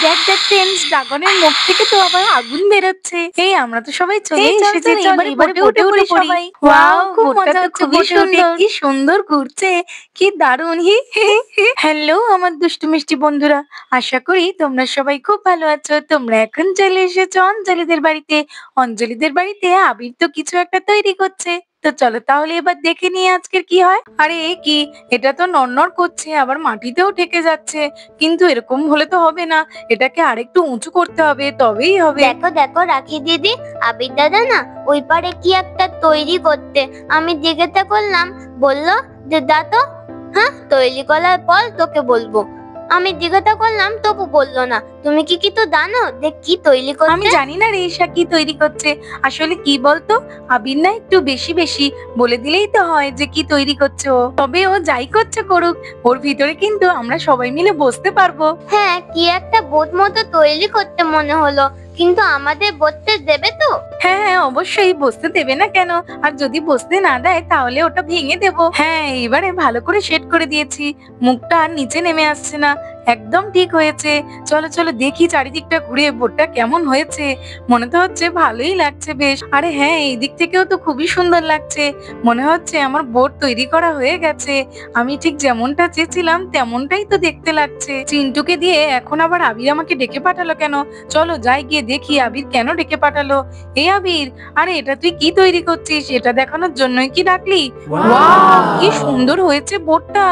দেখ দেখ ফ্রেন্ডস, ড্রাগনের মুখ থেকে তো আবার আগুন বেরোচ্ছে। এই আমরা তো সবাই চলে এসেছি, চল এবারে বোটে উঠে পড়ি। ওয়াও, খুব মজা হচ্ছে, খুবই সুন্দর, কি সুন্দর ঘুরছে, কি দারুণ। হি হি হি। হ্যালো আমার দুষ্টু মিষ্টি বন্ধুরা, আশা করি তোমরা সবাই খুব ভালো আছো। তোমরা এখন চলে এসেছো অঞ্জলিদের বাড়িতে। অঞ্জলিদের বাড়িতে আবির তো কিছু একটা তৈরি করছে, তো চলো তাহলে এবার দেখে নিয়ে আজকের কি হয়। আরে এ কি, এটা তো নড়নড় করছে, আবার মাটিতেও ঠেকে যাচ্ছে, কিন্তু এরকম হলে তো হবে না, এটাকে আরেকটু উঁচু করতে হবে, তবেই হবে। দেখো দেখো রাখি দিদি, আবির দাদা না ওই পারে কি একটা তৈরি করতে, আমি জিজ্ঞাসা করলাম, বললো যে দাদা হ্যাঁ তৈরি করার পর তোকে বলবো। আমি জিজ্ঞাসা করলাম তবু বললো না। তুমি কি কিছু জানো যে কি তৈরি করতে? আমি জানি না রে ঈশা, কি তৈরি করছে। আসলে কি বলতো, আবির না একটু বেশি বেশি বলে দিলেই তো হয় যে কি তৈরি করছে ও। তবে ও যাই করছে করুক, ওর ভিতরে কিন্তু আমরা সবাই মিলে বসতে পারবো। হ্যাঁ, কি একটা বোট মতো তৈরি করতে মনে হলো, কিন্তু আমাদের বসতে দেবে তো? হ্যাঁ হ্যাঁ অবশ্যই, বসতে দেবে না কেন, আর যদি বসতে না দেয় তাহলে ওটা ভেঙে দেবো। হ্যাঁ এবারে ভালো করে সেট করে দিয়েছি, মুখটা আর নিচে নেমে আসছে না, একদম ঠিক হয়েছে। চলো চলো দেখি চারিদিকটা ঘুরে বোটটা কেমন হয়েছে। মনে তো হচ্ছে ভালোই লাগছে বেশ। আরে হ্যাঁ, এই দিক থেকেও তো খুবই সুন্দর লাগছে, মনে হচ্ছে আমার বোট তৈরি করা হয়ে গেছে। আমি ঠিক যেমনটা চেয়েছিলাম তেমনটাই তো দেখতে লাগছে। চিন্টুকে দিয়ে এখন আবার আবির আমাকে ডেকে পাঠালো কেন? চলো যাই গিয়ে দেখি আবির কেন ডেকে পাঠালো। এই আবির, আরে এটা তুই কি তৈরি করছিস? এটা দেখানোর জন্যই কি ডাকলি? ওয়াও, কি সুন্দর হয়েছে বোটটা,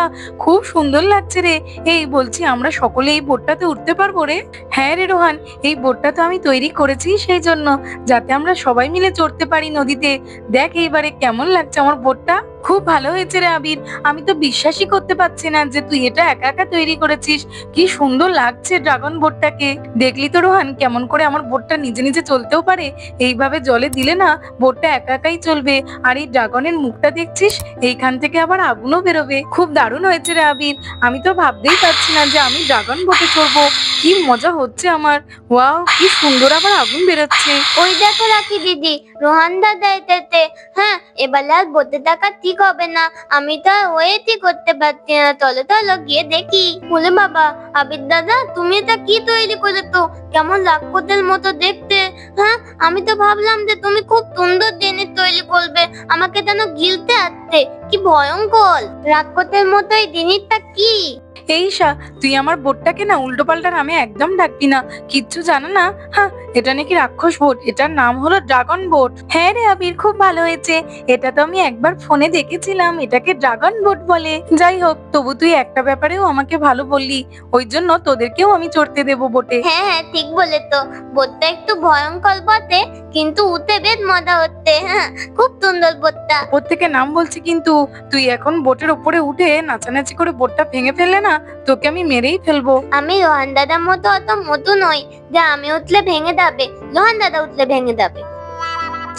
খুব সুন্দর লাগছে রে। এই বলছি আমরা সকলে এই বোটটাতে উঠতে পারবো রে? হ্যাঁ রে রোহান, এই বোটটা তো আমি তৈরি করেছি সেই জন্য, যাতে আমরা সবাই মিলে চড়তে পারি নদীতে। দেখ এইবারে কেমন লাগছে আমার বোটটা, খুব ভালো হয়েছে রে আবির। আমি তো বিশ্বাসই করতে পারছি না যে তুই এটা একা একা তৈরি করেছিস। কি সুন্দর লাগছে ড্রাগন বোটটাকে। দেখলি তো রোহান কেমন করে আমার বোটটা নিজে নিজে চলতেও পারে। এইভাবে জলে দিলে না বোটটা একা একাই চলবে। আর এই ড্রাগনের মুখটা দেখছিস, এইখান থেকে আবার আগুনও বেরোবে। খুব দারুণ হয়েছে রে আবির, আমি তো ভাবতেই পারছি না যে আমি ড্রাগন বোটে চড়বো। কি মজা হচ্ছে আমার। ওয়াও, কি সুন্দর আবার আগুন বেরোচ্ছে। ওই দেখো রাখি দিদি, রোহান দাদা এটাতে। হ্যাঁ, এবার আর বলতে থাকা ঠিক হবে না, আমি তো আর ওয়েটই করতে পারছি না। চলো চলো গিয়ে দেখি। বলে বাবা, আবির দাদা তুমি এটা কি তৈরি করেছো? কেমন রাক্ষসের মতো দেখতে। হ্যাঁ, আমি তো ভাবলাম যে তুমি খুব সুন্দর জিনিস তৈরি করবে, আমাকে যেন গিলতে আসছে। কি ভয়ঙ্কর রাক্ষসের মতো এই জিনিসটা কি? এই ঈশা, তুই আমার বোটটাকে না উল্টো পাল্টা নামে একদম ডাকবি না, কিচ্ছু জানো না। হ্যাঁ, এটা নাকি রাক্ষস বোট, এটার নাম হলো ড্রাগন বোট। হ্যাঁ রে আবির, খুব ভালো হয়েছে। এটা তো আমি একবার ফোনে দেখেছিলাম, এটাকে ড্রাগন বোট বলে। যাই হোক, তবু তুই একটা ব্যাপারেও আমাকে ভালো বললি, ওই জন্য তোদেরকেও আমি চড়তে দেবো বোটে। হ্যাঁ হ্যাঁ ঠিক বলেছো, বোটটা একটু ভয়ঙ্কর বটে, কিন্তু উঠে বেশ মজা হচ্ছে। হ্যাঁ, খুব সুন্দর বোটটা। ওপর থেকে নাম বলছি, কিন্তু তুই এখন বোটের উপরে উঠে নাচানাচি করে বোটটা ভেঙে ফেললে না, তোকে আমি মেরেই ফেলবো। আমি রোহান দাদার মতো অত মতো নই যে আমি উঠলে ভেঙে যাবে, রোহান দাদা উঠলে ভেঙে যাবে।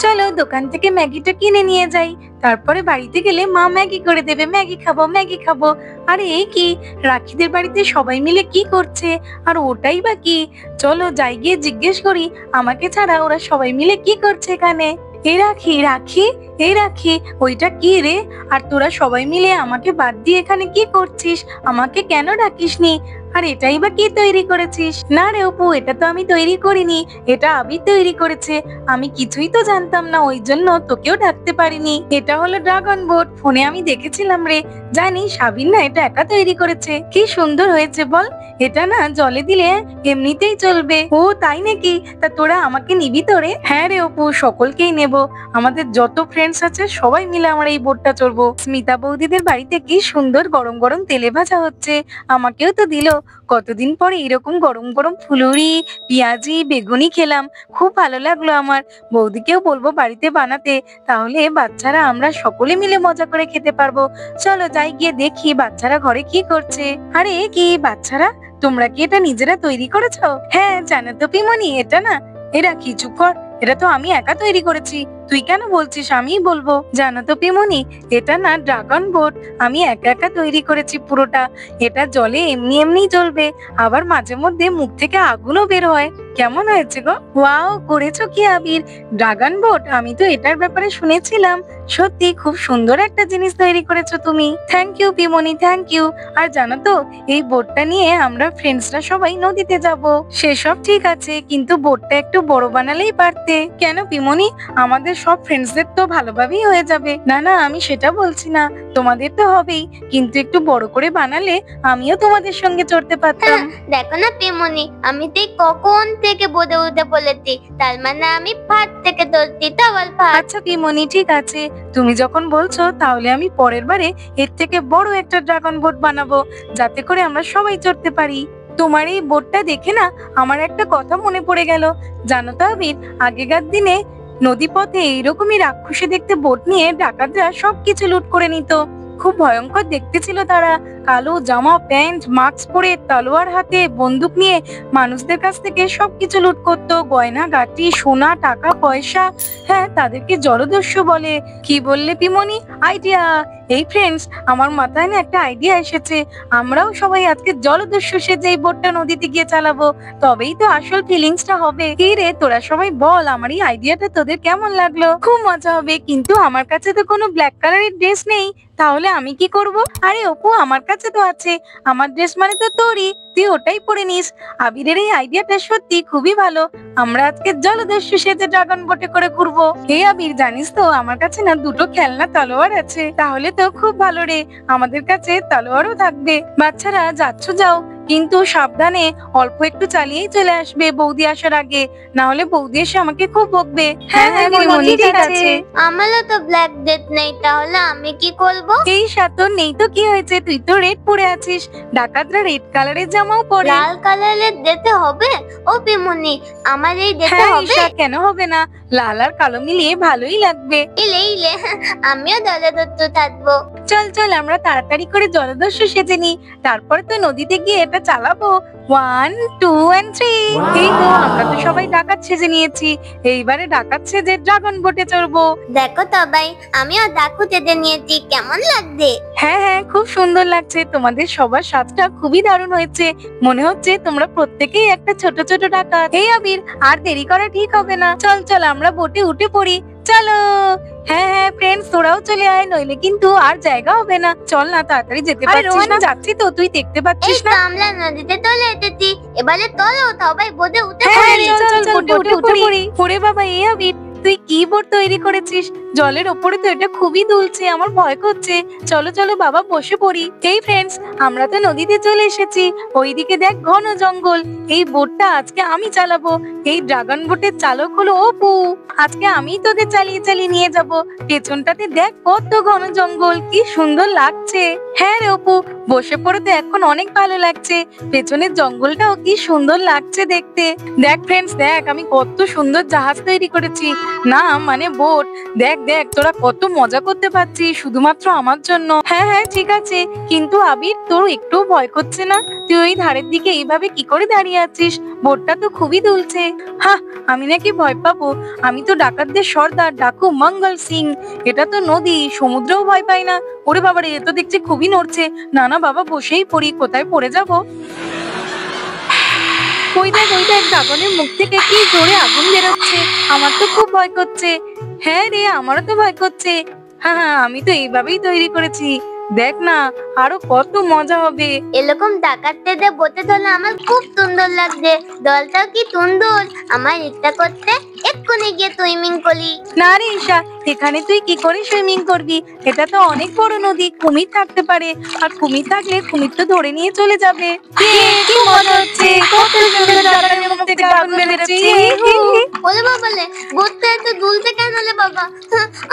চলো দোকান থেকে ম্যাগিটা কিনে নিয়ে যাই, তারপরে বাড়িতে গেলে মা ম্যাগি করে দেবে। ম্যাগি খাবো ম্যাগি খাবো। আরে এই কি, রাখিদের বাড়িতে সবাই মিলে কি করছে, আর ওটাই বা কি? চলো যাই গিয়ে জিজ্ঞেস করি, আমাকে ছাড়া ওরা সবাই মিলে কি করছে এখানে। এই রাখি রাখি, এই রাখি, ওইটা কি রে? আর তোরা সবাই মিলে আমাকে বাদ দিয়ে এখানে কি করছিস? আমাকে কেন ডাকিসনি? আর এটাই বা কি তৈরি করেছিস? না রে অপু, এটা তো আমি তৈরি করিনি, এটা আবির তৈরি করেছে। আমি কিছুই তো জানতাম না, ওই জন্য তোকেও ডাকতে পারিনি। এটা হলো ড্রাগন বোট, ফোনে আমি দেখেছিলাম রে। জানিস আবির না এটা একা তৈরি করেছে, কি সুন্দর হয়েছে বল। এটা না জলে দিলে এমনিতেই চলবে। ও তাই নাকি? তা তোরা আমাকে নিবি তো রে? হ্যাঁ রে অপু, সকলকেই নেব, আমাদের যত ফ্রেন্ডস আছে সবাই মিলে আমরা এই বোটটা চড়বো। স্মিতা বৌদিদের বাড়িতে কি সুন্দর গরম গরম তেলে ভাজা হচ্ছে, আমাকেও তো দিল। কতদিন পরে এরকম গরম গরম ফুলুরি, পেঁয়াজি, বেগুনি খেলাম, খুব ভালো লাগলো আমার। বৌদিকেও বলবো বাড়িতে বানাতে, তাহলে বাচ্চারা আমরা সকলে মিলে মজা করে খেতে পারবো। চলো যাই গিয়ে দেখি বাচ্চারা ঘরে কি করছে। আরে কি বাচ্চারা, তোমরা কি এটা নিজেরা তৈরি করেছো? হ্যাঁ জানো তো পিমনি, এটা না, এরা কি চুপ কর, এটা তো আমি একা তৈরি করেছি। তুই কেন বলছিস? আমিই বলবো। জানো তো পিমনি, এটা না ড্রাগন বোট। আমি একা একা তৈরি করেছি পুরোটা। এটা জলে এমনি এমনি জ্বলবে, আবার মাঝে মধ্যে মুখ থেকে আগুনও বের হয়। কেমন হয়েছে গো? ওয়াও, করেছো কি আবির? ড্রাগন বোট, আমি তো এটার ব্যাপারে শুনেছিলাম। সত্যি খুব সুন্দর একটা জিনিস তৈরি করেছো তুমি। থ্যাংক ইউ পিমনি, থ্যাংক ইউ। আর জানো তো, এই বোটটা নিয়ে আমরা ফ্রেন্ডসরা সবাই নদীতে যাব। সেসব ঠিক আছে, কিন্তু বোটটা একটু বড় বানালেই পারতে। কেন পিমনি? আমাদের সব ফ্রেন্ডসদের তো ভালোভাবেই হয়ে যাবে। না না, আমি সেটা বলছি না, তোমাদের তো হবেই, কিন্তু একটু বড় করে বানালে আমিও তোমাদের সঙ্গে চড়তে পারতাম। দেখো না পিমনি, আমি তো কখন থেকে বোধে উঠে বলেছি, তার মানে আমি ফাট থেকে ধরছি, তাওয়াল ফাট। আচ্ছা পিমনি, ঠিক আছে, তুমি যখন বলছো তাহলে আমি পরের বারে এর থেকে বড় একটা ড্রাগন বোট বানাবো, যাতে করে আমরা সবাই চড়তে পারি। তোমার এই বোটটা দেখে না আমার একটা কথা মনে পড়ে গেল। জানো তো আবির, আগেকার দিনে নদীপথে এইরকমই রাক্ষসী দেখতে বোট নিয়ে ডাকাতরা সবকিছু লুট করে নিত। খুব ভয়ঙ্কর দেখতে ছিল তারা। কালো জামা প্যান্ট, মাস্ক পরে, তলোয়ার হাতে, বন্দুক নিয়ে মানুষদের কাছ থেকে সবকিছু লুট করতো। গয়না গাটি, সোনা, টাকা পয়সা। হ্যাঁ, তাদেরকে জলদস্যু বলে। কি বললে পিমনি? আইডিয়া! এই ফ্রেন্ডস, আমার মাথায় না একটা আইডিয়া এসেছে। আমরাও সবাই আজকে জলদস্যু সেজে এই বোটটা নদীতে গিয়ে চালাবো, তবেই তো আসল ফিলিংসটা হবে। কি রে, তোরা সবাই বল, আমার এই আইডিয়াটা তোদের কেমন লাগলো? খুব মজা হবে, কিন্তু আমার কাছে তো কোনো ব্ল্যাক কালারের ড্রেস নেই। তাহলে আমি কি করব? আরে অপু, আমার কাছে তো আছে। আমার ড্রেস মানে তো তোরই, তুই ওটাই পরে নিস। আবিরের এই আইডিয়াটা সত্যি খুবই ভালো। আমরা আজকে জলদস্যু সেজে ড্রাগন বোটে করে ঘুরবো। হে আবির, জানিস তো আমার কাছে না দুটো খেলনা তলোয়ার আছে। তাহলে তো খুব ভালো রে, আমাদের কাছে তলোয়ারও থাকবে। বাচ্চারা যাচ্ছ যাও, কিন্তু সাবধানে, অল্প একটু চালিয়েই চলে আসবে বৌদি আসার আগে, না হলে বৌদি এসে আমাকে খুব বকবে। হ্যাঁ হ্যাঁ পিমনি, ঠিক আছে। আমারও তো ব্ল্যাক ডেট নেই, তাহলে আমি কি করব? এই সাতর নেই তো কি হয়েছে, তুই তো রেড পরে আছিস। ডাকাতরা রেড কালারের জামাও পরে। লাল কালারের দিতে হবে? ও পিমনি, আমার এই দিতে হ্যাঁ হবে? ঈশা, কেন হবে না? লাল আর কালো মিলিয়ে ভালোই লাগবে। ইলে ইলে, আমিও দলদত্ত থাকবো। চল চল, আমরা তাড়াতাড়ি করে জলদস্যু সেজে নি, তারপর তো নদীতে গিয়ে এটা চালাবো। 1 2 and 3। এই তো, আমরা তো সবাই ডাকাত সেজে নিয়েছি। এইবারে ডাকাত সেজে ড্রাগন বোটে চড়বো। দেখো সবাই, আমিও ডাকু চেতে নিয়েছি, কেমন লাগছে? হ্যাঁ হ্যাঁ, খুব সুন্দর লাগছে। তোমাদের সবার সাজটা খুবই দারুণ হয়েছে। মনে হচ্ছে তোমরা প্রত্যেকেই একটা ছোট ছোট ডাকাত। এই আবির, আর দেরি করা ঠিক হবে না, চল চল আমরা বোটে উঠে পড়ি। চলো। হ্যাঁ হ্যাঁ ফ্রেন্ডস, তোরাও চলে আয়, নইলে কিন্তু আর জায়গা হবে না। চল না, তাড়াতাড়ি যেতে পারছিস না? যাচ্ছি তো, তুই দেখতে এই পাচ্ছিস তো না? আমরা নদীতে চলে এসেছি, এবারে চলো সবাই বোটে উঠে হ্যাঁ পড়ি। চল চল, বোটে উঠে পড়ি। ওরে বাবা, এই আবির, তুই কি বোট তৈরি করেছিস? জলের ওপরে তো এটা খুবই দুলছে, আমার ভয় করছে। চলো চলো বাবা, বসে পড়ি। এই ফ্রেন্ডস, আমরা তো নদীতে চলে এসেছি। ওইদিকে দেখ ঘন জঙ্গল। এই বোটটা আজকে আমি চালাবো। এই ড্রাগন বোটের চালক হলো অপু। আজকে আমি তোদের চালিয়ে চালিয়ে নিয়ে যাব। পেছনটাতে দেখ কত ঘন জঙ্গল, কি সুন্দর লাগছে। হ্যাঁ রে অপু, বসে পড়ে তো এখন অনেক ভালো লাগছে। পেছনের জঙ্গলটাও কি সুন্দর লাগছে দেখতে। দেখ ফ্রেন্ডস, দেখ আমি কত সুন্দর জাহাজ তৈরি করেছি। না মানে বোট। দেখ দেখ, তোরা কত মজা করতে পারছিস শুধুমাত্র আমার জন্য। হ্যাঁ হ্যাঁ ঠিক আছে, কিন্তু আবির, তোর একটু ভয় করছে না? তুই ওই ধারের দিকে এইভাবে কি করে দাঁড়িয়ে আছিস? বোটটা তো খুবই দুলছে। হ্যাঁ, আমি নাকি ভয় পাবো? আমি তো ডাকাতদের সর্দার, ডাকু মঙ্গল সিং। এটা তো নদী, সমুদ্রেও ভয় পাই না। ওরে বাবারে, এ তো দেখছি খুবই নড়ছে। না না বাবা, বসেই পড়ি, কোথায় পড়ে যাবো। ওই দেখ ওই দেখ, ড্রাগনের মুখ থেকে কি জোরে আগুন বেরোচ্ছে। আমার তো খুব ভয় করছে। হ্যাঁ রে, আমারও তো ভয় করছে। হ্যাঁ হ্যাঁ, আমি তো এইভাবেই তৈরি করেছি। দেখ না, আরো কত মজা হবে। এরকম ডাকাতদের বোটে চলে আমার খুব সুন্দর লাগছে। দলটাও কি সুন্দর, আমার ইচ্ছা করতে এক্ষুনি গিয়ে সুইমিং করি। না রে ঈশা, এখানে তুই কি করে সুইমিং করবি? এটা তো অনেক বড় নদী, কুমির থাকতে পারে। আর কুমির থাকলে কুমির তো ধরে নিয়ে চলে যাবে। কি মজা হচ্ছে, কত সুন্দর ড্রাগনের মুখ থেকে আগুন বেরোচ্ছে। বলে বাবালে, বোটটা এত দুলতে কেন রে বাবা?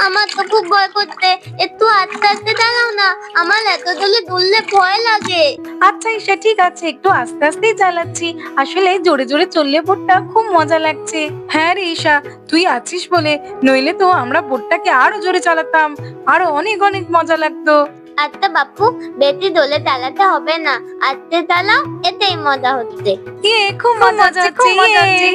আমার তো খুব ভয় করতে, একটু আস্তে আস্তে চালাও না, আমার এত জলে দুললে ভয় লাগে। আচ্ছা ঈশা, ঠিক আছে, একটু আস্তে আস্তেই চালাচ্ছি। আসলে জোরে জোরে চললে বোটটা খুব মজা লাগছে। হ্যাঁ রে ঈশা, তুই আছিস বলে, নইলে তো আমরা বোটটাকে আরো জোরে চালাতাম, আরো অনেক অনেক মজা লাগতো। আচ্ছা বাপু, বেশি দোলে চালাতে হবে না, আস্তে চালাও, এতেই মজা হচ্ছে। খুব মজা হচ্ছে।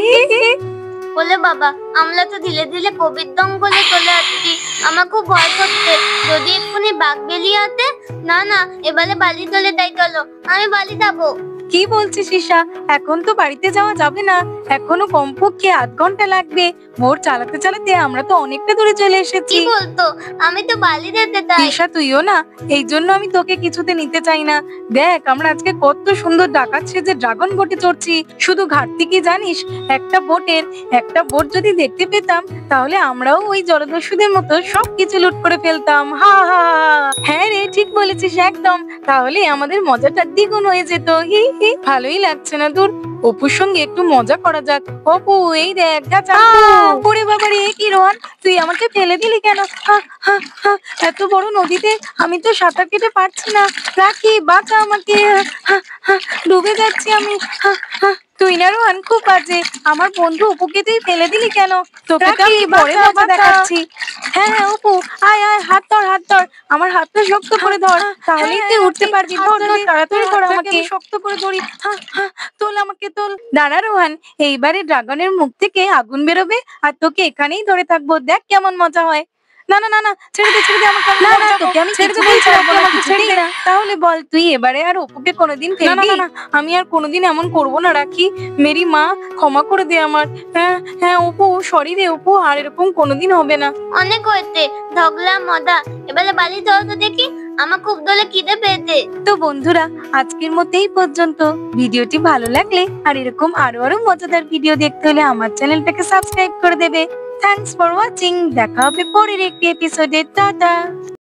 বলে বাবা আমরা তো ধীরে ধীরে কোভিড জঙ্গলে চলে আসছি, আমার খুব ভয় করছে, যদি এক্ষুনি বাঘ বেরিয়ে আসে। না না, এবারে বালি চলে যাই, চলো আমি বালি যাবো। কি বলছিস ঈশা? এখন তো বাড়িতে যাওয়া যাবে না, এখনো কমপক্ষে 8 ঘন্টা লাগবে। মোড় চালাতে চালাতে আমরা তো অনেকটা দূরে চলে কি এসেছি। বলতো? আমি তো বালি যেতে চাই। ঈশা তুইও না, এই জন্য আমি তোকে কিছুতে নিতে চাই না। দেখ আমরা আজকে কত সুন্দর ডাকাত সেজে ড্রাগন বোটে চড়ছি। শুধু ঘাটতি কি জানিস, একটা বোট যদি দেখতে পেতাম তাহলে আমরাও ওই জলদস্যুদের মতো সবকিছু লুট করে ফেলতাম। হা হা হা। হ্যাঁ রে, ঠিক বলেছিস একদম। তাহলে আমাদের মজাটা দ্বিগুণ হয়ে যেত। হি হি। ভালোই লাগছে না দূর, অপুর সঙ্গে একটু মজা করা যাক। অপু এই দেখ গাছ। ওরে বাবা রে, কি রোহান, তুই আমাকে ফেলে দিলি কেন? এত বড় নদীতে আমি তো সাঁতার কেটে পারছি না। রাখি, বাঁচা আমাকে। ডুবে যাচ্ছি আমি। তুই না রোহান খুব বাজে, আমার বন্ধু অপুকে তুই ফেলে দিলি কেন? তোকে তো আমি পরে মজা দেখাচ্ছি। হ্যাঁ হ্যাঁ অপু, আয় আয়, হাত ধর, আমার হাতটা শক্ত করে ধর, তাহলেই তুই উঠতে পারবি। ধর, তাড়াতাড়ি ধর আমাকে। শক্ত করে ধরি। তোল আমাকে, তোল। দাঁড়া রোহান, এইবারে ড্রাগনের মুখ থেকে আগুন বেরোবে আর তোকে এখানেই ধরে থাকবো, দেখ কেমন মজা হয়। না না না না, ছেড়ে দে আমাকে। না না, তোকে আমি ছেড়ে দেবো, আমাকে ছেড়ে দে। তাহলে বল তুই এবারে আর অপুকে কোনোদিন ফেলবি? না, আমি আর কোনোদিন এমন করবো না রাখি। মেরি মা, ক্ষমা করে দে আমার। হ্যাঁ হ্যাঁ অপু, সরি রে অপু, আর এরকম কোনোদিন হবে না। অনেক হয়েছে, ঝগড়া মজা, এবারে বালি চলো তো দেখি, আমার খুব দলে খিদে পেয়েছে। তো বন্ধুরা, আজকের মতো এই পর্যন্ত। ভিডিওটি ভালো লাগলে আর এরকম আরো মজাদার ভিডিও দেখতে হলে আমার চ্যানেলটাকে সাবস্ক্রাইব করে দেবে। Thanks for watching. দেখা হবে পরের একটি এপিসোডে। টাটা।